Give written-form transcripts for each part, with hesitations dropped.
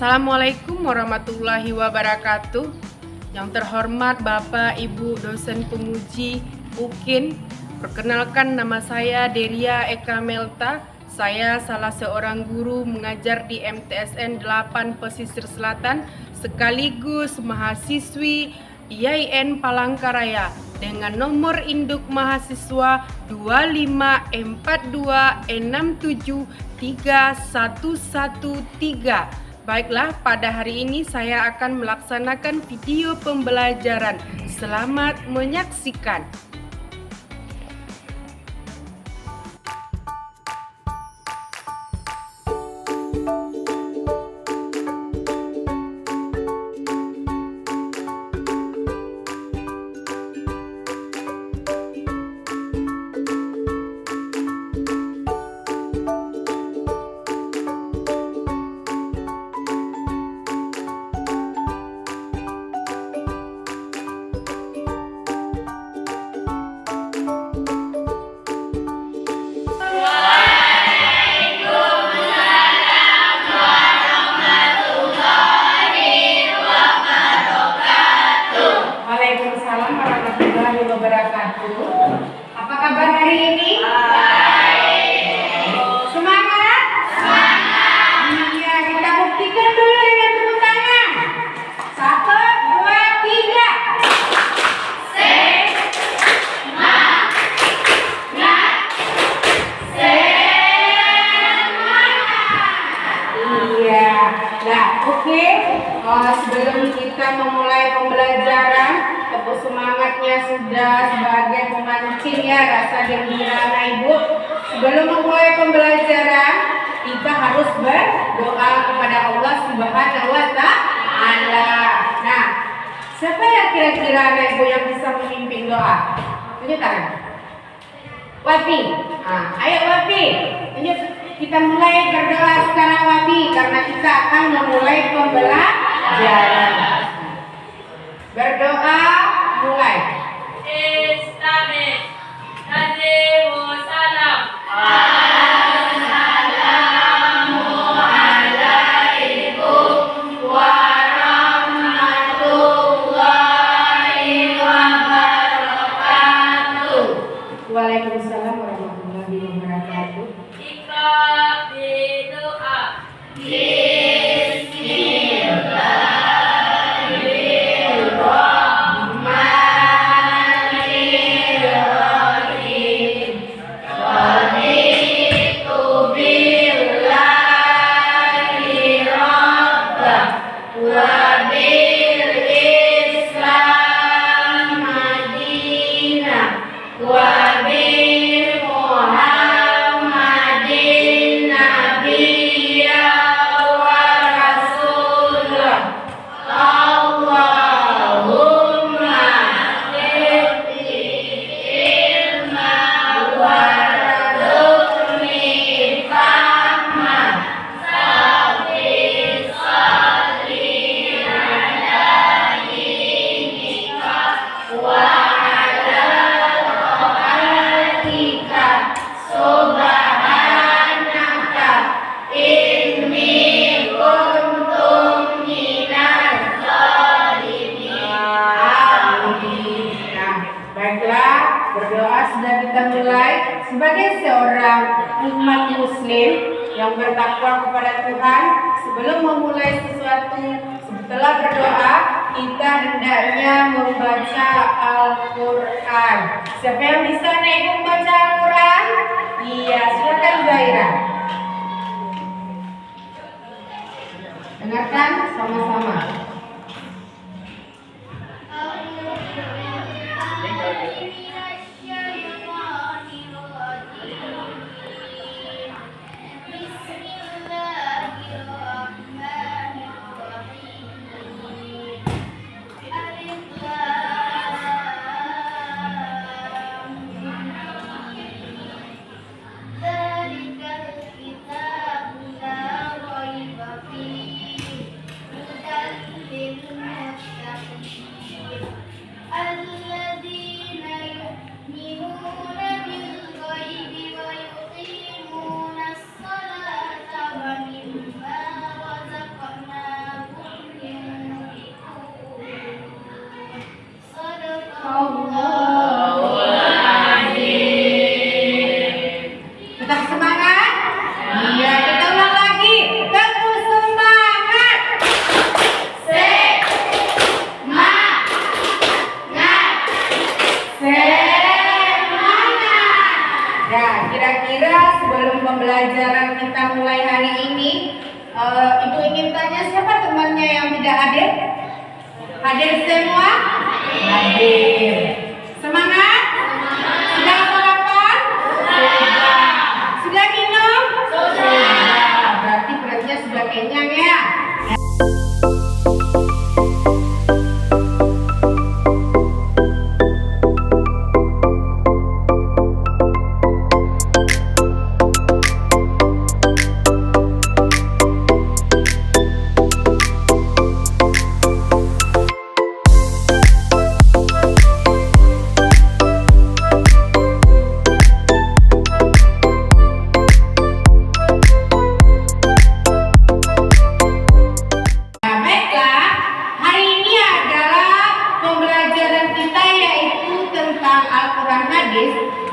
Assalamualaikum warahmatullahi wabarakatuh. Yang terhormat Bapak Ibu dosen penguji UKIN, perkenalkan nama saya Deria Eka Melta. Saya salah seorang guru mengajar di MTSN 8 Pesisir Selatan sekaligus mahasiswi IAIN Palangkaraya dengan nomor induk mahasiswa 25426731113. Baiklah, pada hari ini saya akan melaksanakan video pembelajaran. Selamat menyaksikan. Waalaikumsalam warahmatullahi wabarakatuh. Apa kabar hari ini? Baik. Semangat? Semangat. Iya, kita buktikan dulu dengan tepuk tangan. 1, 2, 3. Iya. Nah, oke. Sebelum kita memulai pembelajaran, tepuk semangatnya sudah sebagai pemancing ya rasa gembira anak ibu. Sebelum memulai pembelajaran, kita harus berdoa kepada Allah Subhanahu wa Ta'ala. Nah, siapa ya kira-kira anak ibu yang bisa memimpin doa? Tunjuk tangan. Wafi. Ayo Wafi. Tunjuk. Kita mulai berdoa sekarang Wafi karena kita akan memulai pembelajaran. Berdoa mulai. Assalamualaikum warahmatullahi wabarakatuh. Waalaikumsalam warahmatullahi wabarakatuh. Sebagai seorang umat muslim yang bertakwa kepada Tuhan, sebelum memulai sesuatu, setelah berdoa, kita hendaknya membaca Al-Quran. Siapa yang bisa nih membaca Al-Quran? Iya, silakan Zaira. Dengarkan sama-sama. Kita Masih semangat? Iya, kita ulang lagi. Tepuk semangat. Semangat. Semangat. Ya, kira-kira sebelum pembelajaran kita mulai hari ini, Ibu ingin tanya siapa temannya yang tidak hadir? Hadir semua? Hadir. Semangat? Sudah sarapan? Sudah. Sudah minum? Sudah. Berarti perutnya sudah kenyang ya.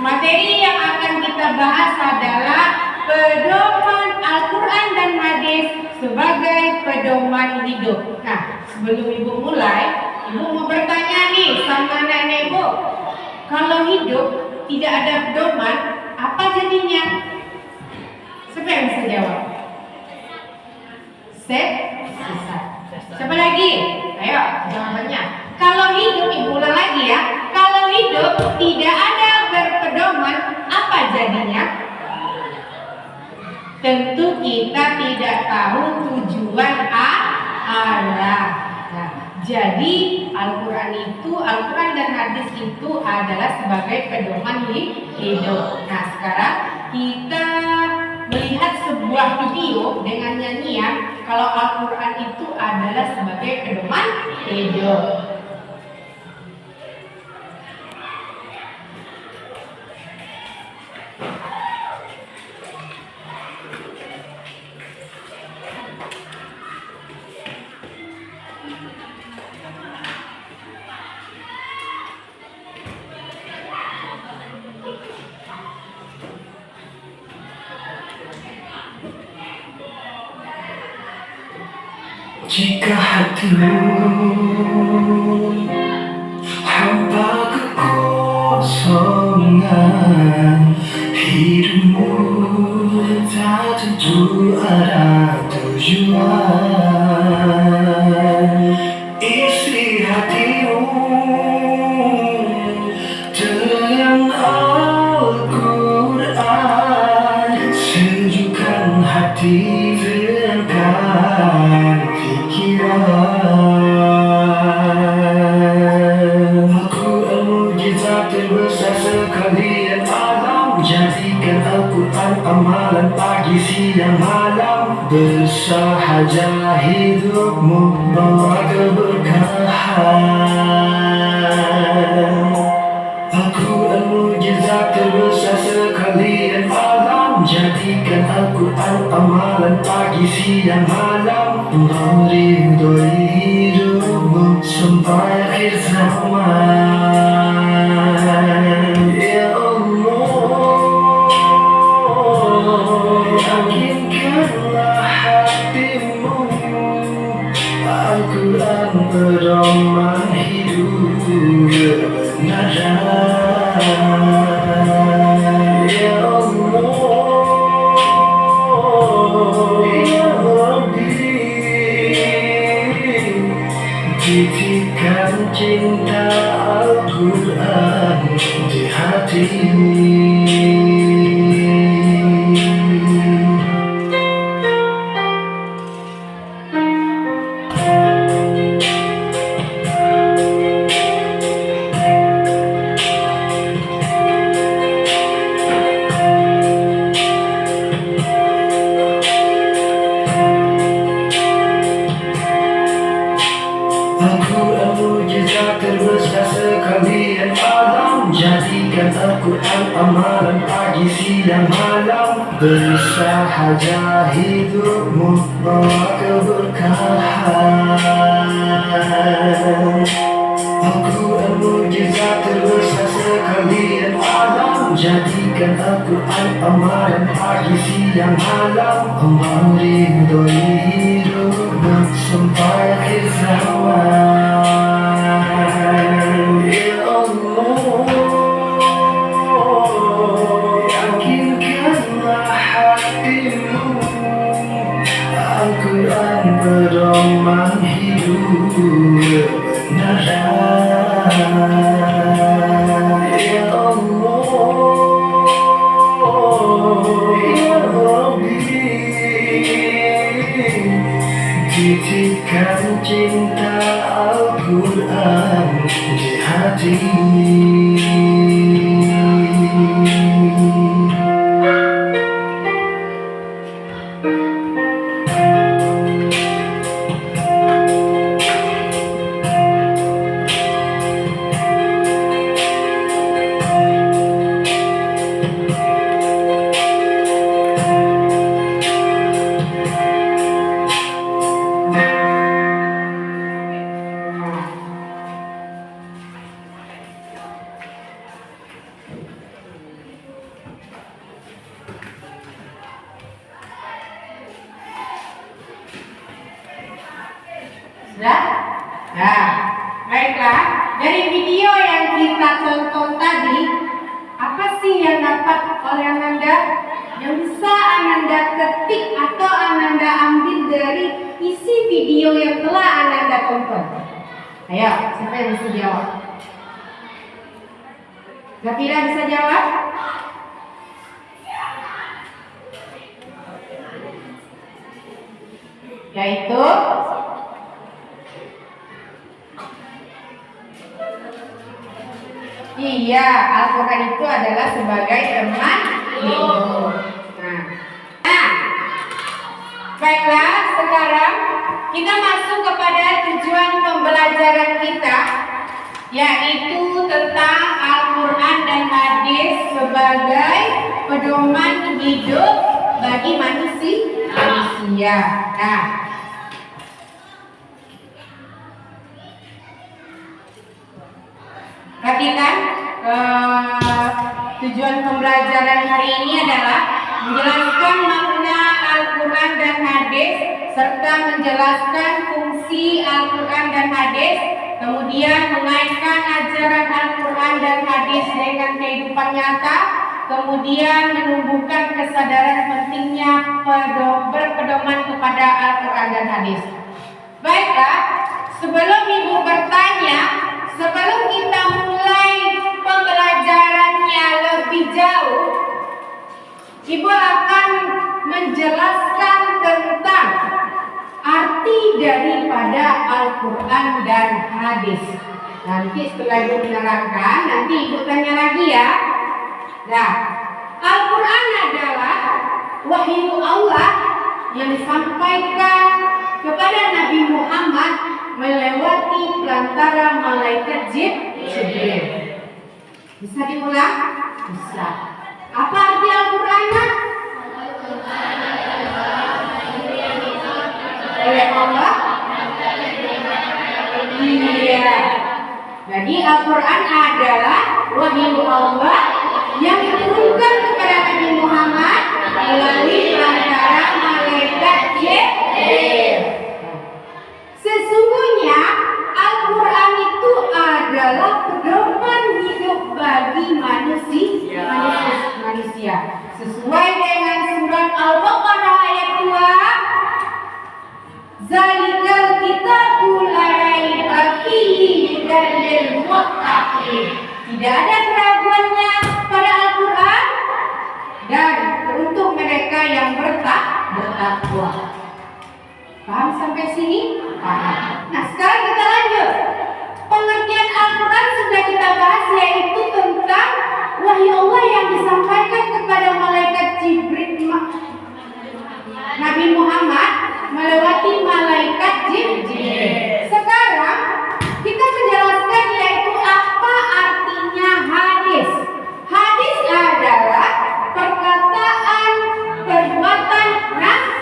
Materi yang akan kita bahas adalah pedoman Al-Quran dan hadis sebagai pedoman hidup. Nah, sebelum Ibu mulai, Ibu mau bertanya nih sama nenek Ibu. Kalau hidup tidak ada pedoman, apa jadinya? Siapa yang bisa jawab? Sesat. Siapa lagi? Ayo, jawabannya. Kalau hidup, Ibu ulang lagi ya. Kalau hidup tidak ada berpedoman, apa jadinya? Tentu kita tidak tahu tujuan Allah. Nah, jadi Al-Quran dan hadis itu adalah sebagai pedoman hidup. Nah, sekarang kita melihat sebuah video dengan nyanyian kalau Al-Quran itu adalah sebagai pedoman hidup. Jika hatimu hampa kekosongan, hidupmu tak tentu ada tujuan, isi hatimu dengan Al-Quran, sejukkan hati tenangkan Al-Quran mukjizat terbesar sekalian alam, jadikan Al-Quran amalan pagi siang malam, bersahaja hidupmu bawa keberkahan. Al-Quran mukjizat terbesar sekalian alam, jadikan Al-Quran amalan pagi siang malam, meridhoi hidupmu sampai akhir zaman. Ya Allah, yakinkanlah hatimu, Al-Quran pedoman hidup kebenaran. Ya Allah, ya Rabbi, titipkan cinta Al-Quran di hati. Al-Quran mukjizat terbesar sekalian alam, jadikan Al-Quran amalan pagi siang malam, bersahaja hidupmu bawa keberkahan. Al-Quran mukjizat terbesar sekalian alam, Jadikan Al-Quran amalan pagi siang malam, Allah ridhoi hidup sampai akhir zaman. Ya Allah, yakinkanlah hatimu, Al-Quran pedoman hidup benar. Ya Allah, ya Rabbi, titipkan cinta Al-Quran di hati. Sudah? Nah, baiklah. Dari video yang kita tonton tadi, apa sih yang dapat oleh Ananda? Yang bisa Ananda ketik atau Ananda ambil dari isi video yang telah Ananda tonton? Ayo, siapa yang bisa jawab? Zafira bisa jawab? Yaitu iya, Al-Quran itu adalah sebagai teman hidup. Nah, baiklah, sekarang kita masuk kepada tujuan pembelajaran kita, yaitu tentang Al-Quran dan hadis sebagai pedoman hidup bagi manusia. Nah, perhatikan, tujuan pembelajaran hari ini adalah menjelaskan makna Al-Quran dan hadis serta menjelaskan fungsi Al-Quran dan hadis, kemudian mengaitkan ajaran Al-Quran dan hadis dengan kehidupan nyata, kemudian menumbuhkan kesadaran pentingnya berpedoman kepada Al-Quran dan hadis. Baiklah, sebelum Ibu bertanya, sebelum kita mulai pembelajarannya lebih jauh, Ibu akan menjelaskan tentang arti daripada Al-Quran dan hadis. Nanti setelah Ibu menerangkan, nanti Ibu tanya lagi ya. Nah, Al-Quran adalah wahyu Allah yang disampaikan kepada Nabi Muhammad melewati pelantara malaikat Jibril. Bisa diulang? Bisa. Apa arti Al-Quran? Oleh Allah? Iya. Jadi Al-Quran adalah wahyu Allah yang diturunkan kepada Nabi Muhammad melalui pelantara malaikat Jibril. Sesungguhnya Al-Quran itu adalah pedoman hidup bagi manusia. Sesuai dengan surat Al-Baqarah ayat 2, Zalikal kitabul la raiba fihi hudal lil muttaqin. Tidak ada keraguannya pada Al-Quran dan untuk mereka yang bertakwa. Paham sampai sini? Paham. Nah, sekarang kita lanjut. Pengertian Al-Quran sudah kita bahas, yaitu tentang wahyu Allah yang disampaikan kepada malaikat Jibril, Nabi Muhammad melewati malaikat Jibril. Sekarang kita menjelaskan yaitu apa artinya hadis. Hadis adalah perkataan, perbuatan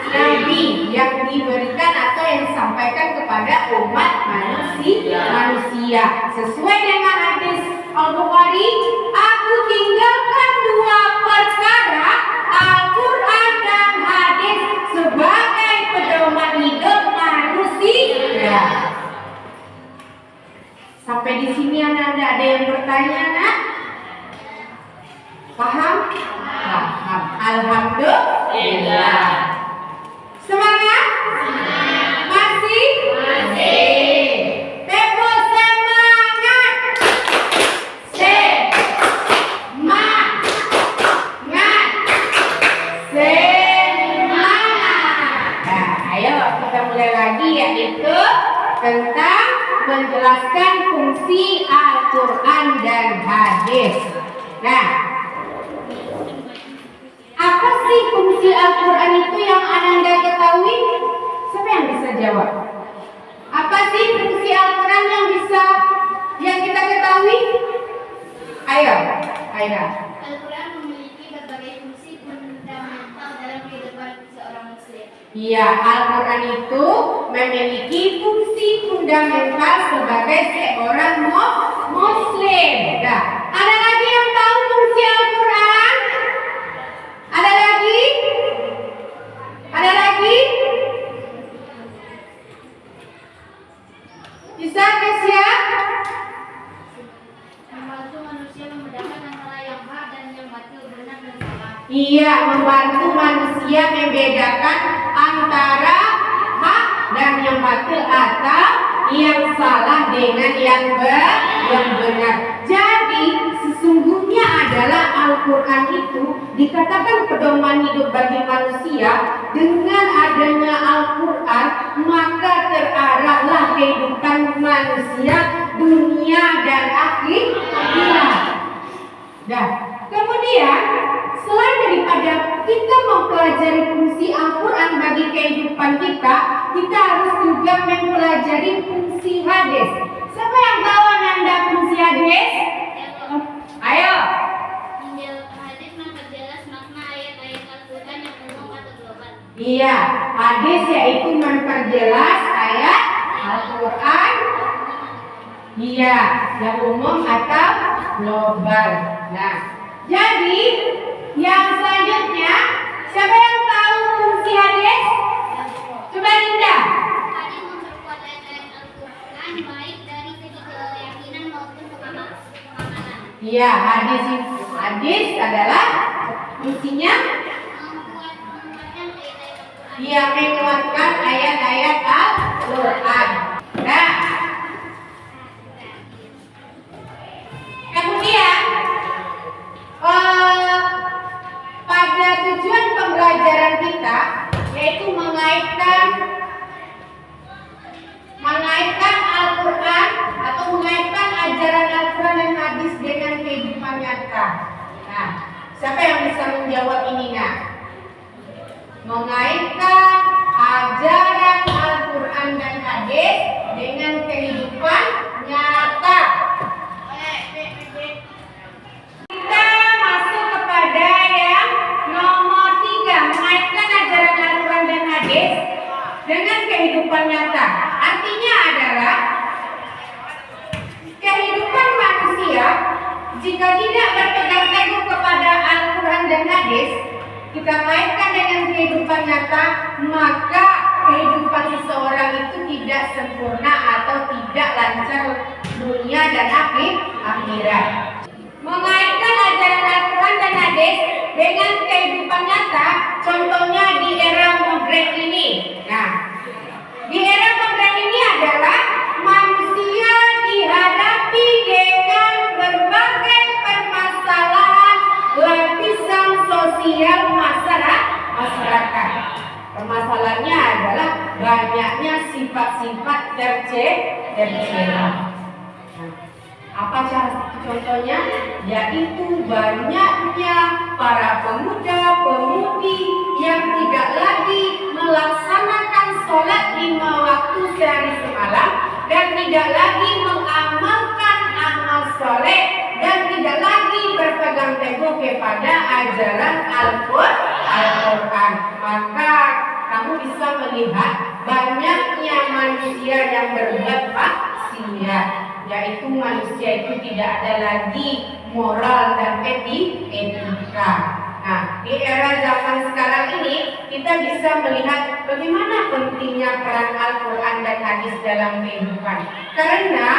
Nabi yang diberikan atau yang disampaikan kepada umat manusia. Sesuai dengan hadis Al-Bukhari, aku tinggalkan bertanya, nak? Paham? Paham. Alhamdulillah. Semangat? Masih? Masih. Tepuk semangat. Semangat. Semangat. Nah, ayo kita mulai lagi, yaitu tentang menjelaskan fungsi Al-Quran dan hadis. Nah, apa sih fungsi Al-Quran itu yang Ananda ketahui? Siapa yang bisa jawab? Apa sih fungsi Al-Quran yang kita ketahui? Ayo, Aira. Al-Quran memiliki berbagai fungsi fundamental dalam kehidupan seorang muslim. Iya, Al-Quran itu memiliki fungsi fundamental sebagai seorang muslim. Nah, ada lagi yang tahu fungsi Al-Quran? Ada lagi? Ada lagi? Bisa Kesia? Membantu manusia membedakan antara yang hak dan yang batil, benar dan salah. Iya, membantu manusia membedakan antara hak dan yang batil atau yang salah dengan yang benar. Jadi sesungguhnya adalah Al-Quran itu dikatakan pedoman hidup bagi manusia. Dengan adanya Al-Quran maka terarahlah kehidupan manusia dunia dan akhirat. Dan kemudian selain daripada kita mempelajari fungsi Al-Quran bagi kehidupan kita, kita harus juga mempelajari fungsi hadis. Siapa yang tahu Ananda fungsi hadis? Ayo. Hadis memperjelas makna ayat-ayat Al-Quran yang umum atau global. Iya, hadis yaitu memperjelas ayat Al-Quran. Iya, yang umum atau global. Nah, jadi yang selanjutnya, siapa yang tahu fungsi hadis? Coba Linda. Hadis memperkuat ayat-ayat Al-Quran baik dari segi keyakinan maupun pemahaman. Iya, hadis adalah fungsinya Menguatkan ayat-ayat Al-Quran. dia menguatkan ayat-ayat Al-Quran. Nah, kemudian pada tujuan pembelajaran kita yaitu mengaitkan Al-Quran atau mengaitkan ajaran Al-Quran dan hadis dengan kehidupan nyata. Nah, siapa yang bisa menjawab ini, nak? Mengaitkan ajaran Al-Quran dan hadis dengan kehidupan nyata. Kita masuk kepada yang nomor 3, mengaitkan ajaran Al-Quran dan hadis dengan kehidupan nyata. Artinya adalah kehidupan manusia jika tidak berpegang teguh kepada Al-Quran dan hadis, kita kaitkan dengan kehidupan nyata, maka kehidupan seseorang itu tidak sempurna atau tidak lancar dunia dan akhirat. Mengaitkan ajaran Al-Quran dan hadis dengan kehidupan nyata, contohnya di era modern ini. Nah, di era modern ini adalah manusia dihadapi dengan berbagai permasalahan lapisan sosial masyarakat. Permasalahannya adalah banyaknya sifat-sifat tercela. Apa contohnya? Yaitu banyaknya para pemuda-pemudi yang tidak lagi melaksanakan sholat 5 waktu sehari semalam dan tidak lagi mengamalkan amal soleh dan tidak lagi berpegang teguh kepada ajaran Al-Quran. Maka kamu bisa melihat banyaknya manusia yang berbuat maksiat, yaitu manusia itu tidak ada lagi moral dan etika. Nah, di era zaman sekarang ini kita bisa melihat bagaimana pentingnya peran Al-Quran dan hadis dalam kehidupan. Karena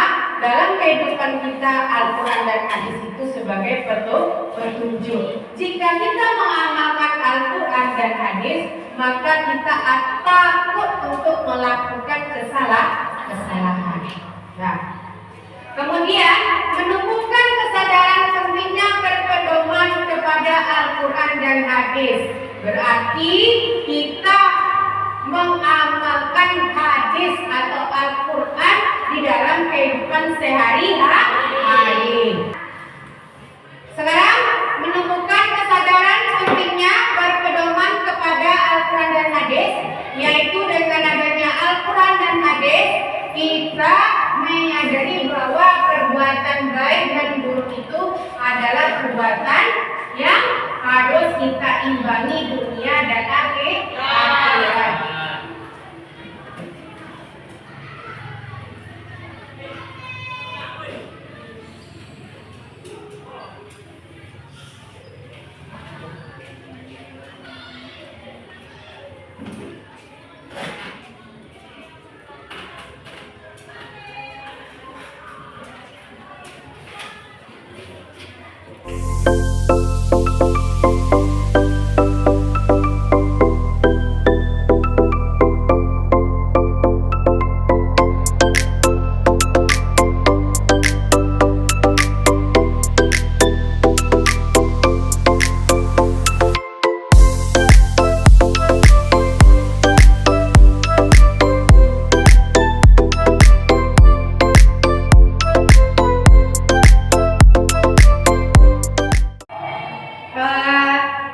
dalam kehidupan kita Al-Quran dan hadis itu sebagai petunjuk. Jika kita mengamalkan Al-Quran dan hadis, maka kita takut untuk melakukan kesalahan. Nah, kemudian menemukan kesadaran pentingnya berpedoman kepada Al-Quran dan hadis. Berarti kita mengamalkan hadis atau Al-Quran di dalam kehidupan sehari-hari. Sekarang menemukan kesadaran pentingnya berpedoman kepada Al-Quran dan hadis, yaitu dengan adanya Al-Quran dan hadis kita menyadari bahwa perbuatan baik dan buruk itu adalah perbuatan yang harus kita imbangi dunia dan akhirat.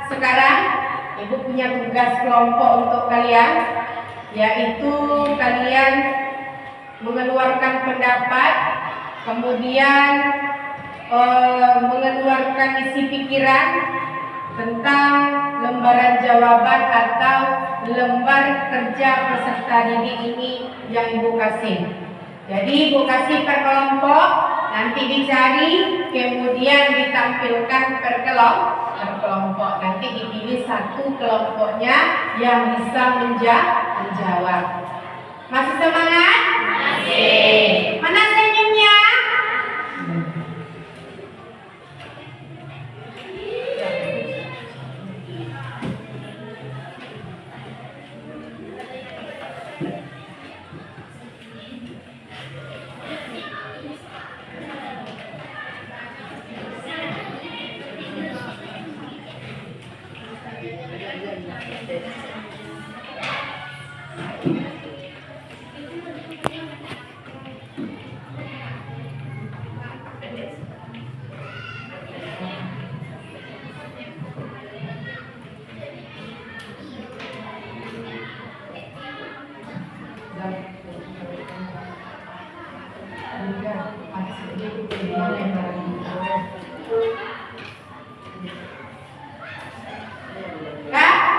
Sekarang Ibu punya tugas kelompok untuk kalian, yaitu kalian mengeluarkan pendapat, kemudian mengeluarkan isi pikiran tentang lembaran jawaban atau lembar kerja peserta didik ini yang Ibu kasih. Jadi Ibu kasih per kelompok, nanti dicari, kemudian ditampilkan per kelompok. Nanti dipilih satu kelompoknya yang bisa menjawab. Masih semangat? Masih. Mana senyumnya?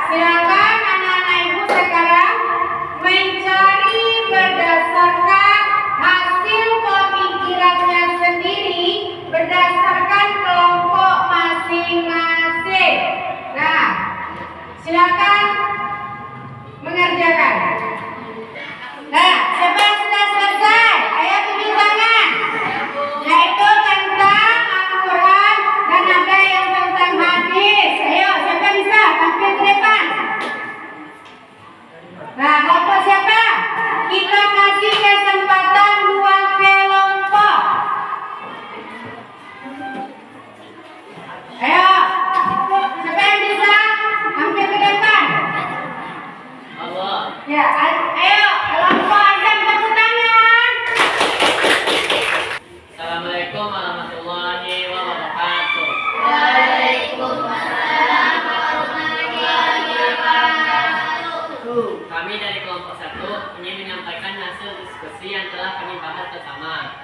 Silakan anak-anak Ibu sekarang mencari berdasarkan hasil pemikirannya sendiri berdasarkan kelompok masing-masing. Nah, silakan mengerjakan. Nah, siapa yang sudah selesai? Ayo tunjuk tangan. Yaitu tentang Al-Quran dan ada yang tentang hadis. Ayo, siapa bisa tampil ke depan? Nah, kelompok siapa? Kita kasih kesempatan 2 kelompok. Ayo, siapa yang bisa tampil ke depan? Ya, ayo, kelompok azan tepuk tangan. Assalamualaikum warahmatullahi wabarakatuh. Waalaikumsalam warahmatullahi wabarakatuh. Kami dari kelompok 1 ingin menyampaikan hasil diskusi yang telah kami bahas bersama.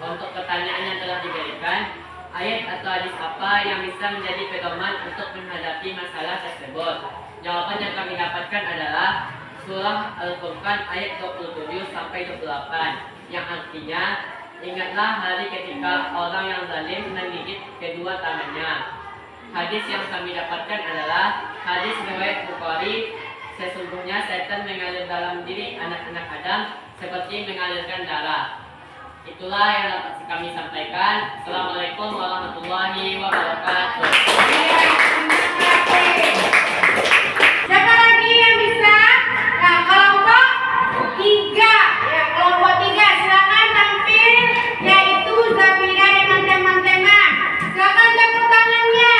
Untuk pertanyaan yang telah diberikan, ayat atau hadis apa yang bisa menjadi pedoman untuk menghadapi masalah tersebut? Jawaban yang kami dapatkan adalah Surah Al-Furqan ayat 27 sampai 28 yang artinya, ingatlah hari ketika orang yang zalim menggigit kedua tangannya. Hadis yang kami dapatkan adalah hadis riwayat Bukhari, sesungguhnya setan mengalir dalam diri anak-anak Adam seperti mengalirkan darah. Itulah yang dapat kami sampaikan. Assalamualaikum warahmatullahi wabarakatuh. Siapa lagi yang bisa? Nah, kelompok 3. Ya, kelompok 3 silakan tampil, yaitu Zabira dengan teman-teman. Silakan tepuk tangannya.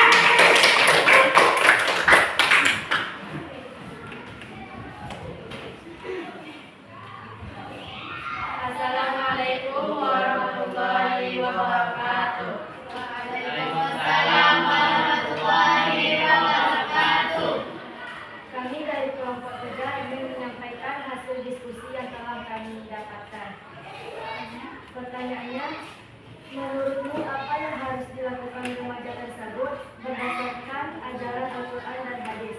Assalamualaikum warahmatullahi wabarakatuh. Waalaikumsalam warahmatullahi wabarakatuh. Kami dari kelompok 3 ingin menyampaikan hasil diskusi yang telah kami dapatkan. Pertanyaannya, menurutmu apa yang harus dilakukan remaja tersebut berdasarkan ajaran Al-Quran dan hadis?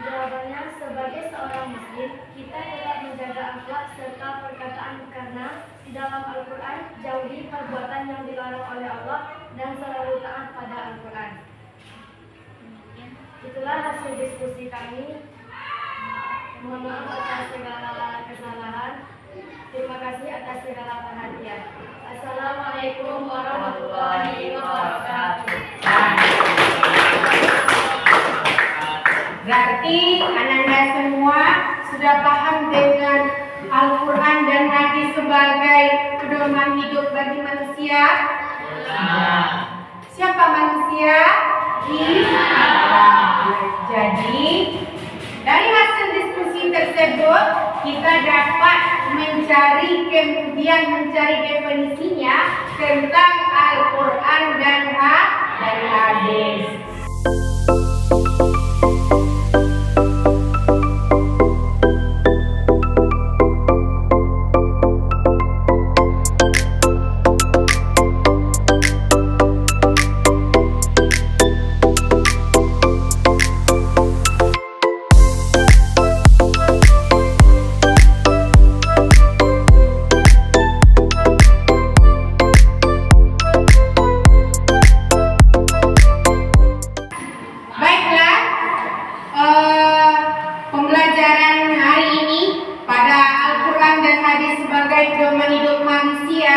Jawabannya, sebagai seorang muslim, kita tetap menjaga akhlak serta perkataan karena di dalam Al-Quran jauhi perbuatan yang dilarang oleh Allah dan selalu taat pada Al-Quran. Itulah hasil diskusi kami. Mohon maaf atas segala kesalahan. Terima kasih atas segala perhatian. Assalamualaikum warahmatullahi wabarakatuh. Berarti Ananda semua sudah paham dengan Al-Quran dan hadis sebagai pedoman hidup bagi manusia? Siapa manusia? Jadi, dari hasil diskusi tersebut, kita dapat mencari definisinya tentang Al-Quran dan hadis. Pembelajaran hari ini pada Al-Quran dan hadis sebagai pedoman hidup manusia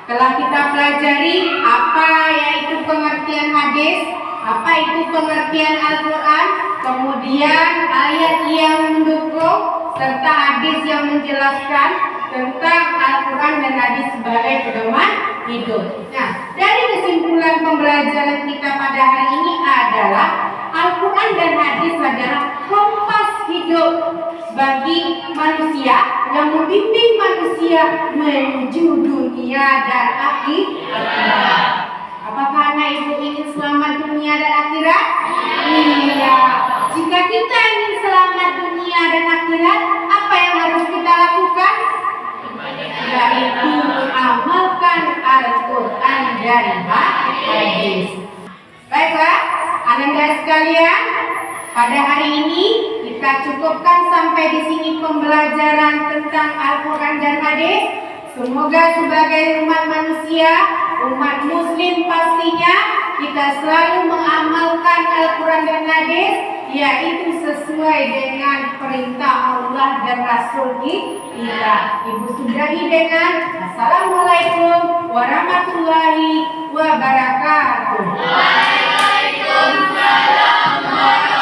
telah kita pelajari apa yaitu pengertian hadis, apa itu pengertian Al-Quran, kemudian ayat yang mendukung serta hadis yang menjelaskan tentang Al-Quran dan hadis sebagai pedoman hidup. Nah, dari kesimpulan pembelajaran kita pada hari ini adalah Al-Quran dan hadis adalah kompas hidup bagi manusia yang membimbing manusia menuju dunia dan akhirat. Apakah anak ibu ingin selamat dunia dan akhirat? Iya. Jika kita ingin selamat dunia dan akhirat, apa yang harus kita lakukan? Yaitu mengamalkan Al-Quran dan hadis. Baiklah, Ananda sekalian, pada hari ini kita cukupkan sampai di sini pembelajaran tentang Al-Quran dan hadis. Semoga sebagai umat manusia, umat muslim pastinya, kita selalu mengamalkan Al-Quran dan hadis, yaitu sesuai dengan perintah Allah dan Rasul kita. Ibu sudahi dengan Assalamualaikum warahmatullahi wabarakatuh. Waalaikumsalam warahmatullahi wabarakatuh.